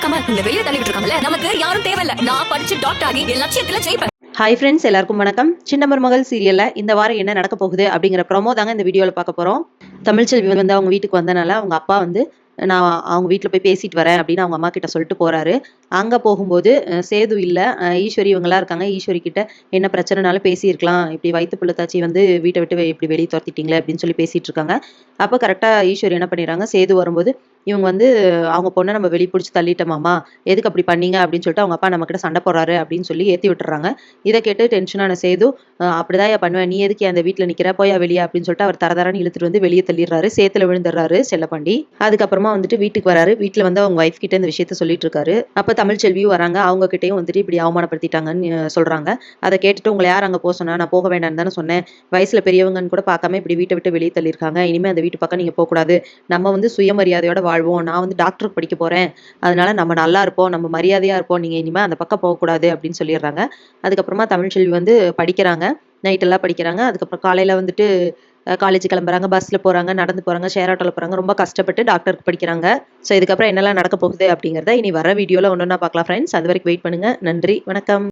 பார்க்காம இந்த வெளிய தள்ளி விட்டுருக்காங்கல்ல, நமக்கு யாரும் தேவையில்ல. நான் படிச்சு டாக்டர் ஆகி என் லட்சியத்துல ஜெயிப்பேன். ஹாய் ஃப்ரெண்ட்ஸ், எல்லாருக்கும் வணக்கம். சின்ன மருமகள் சீரியல்ல இந்த வாரம் என்ன நடக்க போகுது அப்படிங்கிற ப்ரோமோ தாங்க இந்த வீடியோவில் பார்க்க போகிறோம். தமிழ்ச்செல்வி வந்து அவங்க வீட்டுக்கு வந்தனால அவங்க அப்பா வந்து நான் அவங்க வீட்டில் போய் பேசிட்டு வரேன் அப்படின்னு அவங்க அம்மா கிட்ட சொல்லிட்டு போறாரு. அங்கே போகும்போது சேது இல்லை, ஈஸ்வரி இவங்கெல்லாம் இருக்காங்க. ஈஸ்வரி கிட்ட என்ன பிரச்சனைனாலும் பேசியிருக்கலாம், இப்படி வயிற்று பிள்ளைத்தாச்சி வந்து வீட்டை விட்டு இப்படி வெளியே துரத்திட்டீங்களே அப்படின்னு சொல்லி பேசிட்டு இருக்காங்க. அப்போ கரெக்டாக ஈஸ்வரி என்ன பண்ணிடுறாங்க, சேது வரும்போது இவங்க வந்து அவங்க பொண்ணை நம்ம வெளியே பிடிச்சி தள்ளிட்டோமாமா, எதுக்கு அப்படி பண்ணீங்க அப்படின்னு சொல்லிட்டு அவங்க அப்பா நம்ம கிட்ட சண்டை போடுறாரு அப்படின்னு சொல்லி ஏற்றி விட்டுறாங்க. இதை கேட்டு டென்ஷனான சேது அப்படிதான் பண்ணுவேன், நீ எதுக்கு அந்த வீட்டில் நிற்கிற, போயா வெளியே அப்படின்னு சொல்லிட்டு அவர் தரதரான்னு இழுத்துட்டு வந்து வெளியே தள்ளிடுறாரு. சேத்துல விழுந்துடுறாரு செல்லப்பாண்டி. அதுக்கப்புறமா வந்துட்டு வீட்டுக்கு வராரு. வீட்டில் வந்து அவங்க ஒய்ஃப் கிட்ட இந்த விஷயத்த சொல்லிட்டு இருக்காரு. அப்போ தமிழ்ச்செல்வியும் வராங்க. அவங்க கிட்டையும் வந்துட்டு இப்படி அவமானப்படுத்திட்டாங்கன்னு சொல்றாங்க. அதை கேட்டுட்டு உங்களை யார் அங்கே போக சொன்னா, நான் போக வேண்டாம்னு தானே சொன்னேன், வயசுல பெரியவங்கன்னு கூட பார்க்காம இப்படி வீட்டை விட்டு வெளியே தள்ளியிருக்காங்க, இனிமே அந்த வீட்டு பக்கம் நீங்க போகக்கூடாது, நம்ம வந்து சுயமரியாதையோட வாழ்வோம், நான் வந்து டாக்டருக்கு படிக்க போறேன், அதனால நம்ம நல்லா இருப்போம், நம்ம மரியாதையா இருப்போம், நீங்க இனிமே அந்த பக்கம் போகக்கூடாது அப்படின்னு சொல்லிடுறாங்க. அதுக்கப்புறமா தமிழ்ச்செல்வி வந்து படிக்கிறாங்க, நைட்டெல்லாம் படிக்கிறாங்க. அதுக்கப்புறம் காலையில வந்துட்டு காலேஜ் கிளம்புறாங்க, பஸ்ல போறாங்க, நடந்து போறாங்க, ஷேர் ஆட்டோல போறாங்க. ரொம்ப கஷ்டப்பட்டு டாக்டருக்கு படிக்கிறாங்க. ஸோ இதுக்கப்புறம் என்னெல்லாம் நடக்க போகுது அப்படிங்கிறத இனி வர வீடியோல ஒன்று ஒன்றா பார்க்கலாம் ஃப்ரெண்ட்ஸ். அது வரைக்கும் வெயிட் பண்ணுங்க. நன்றி, வணக்கம்.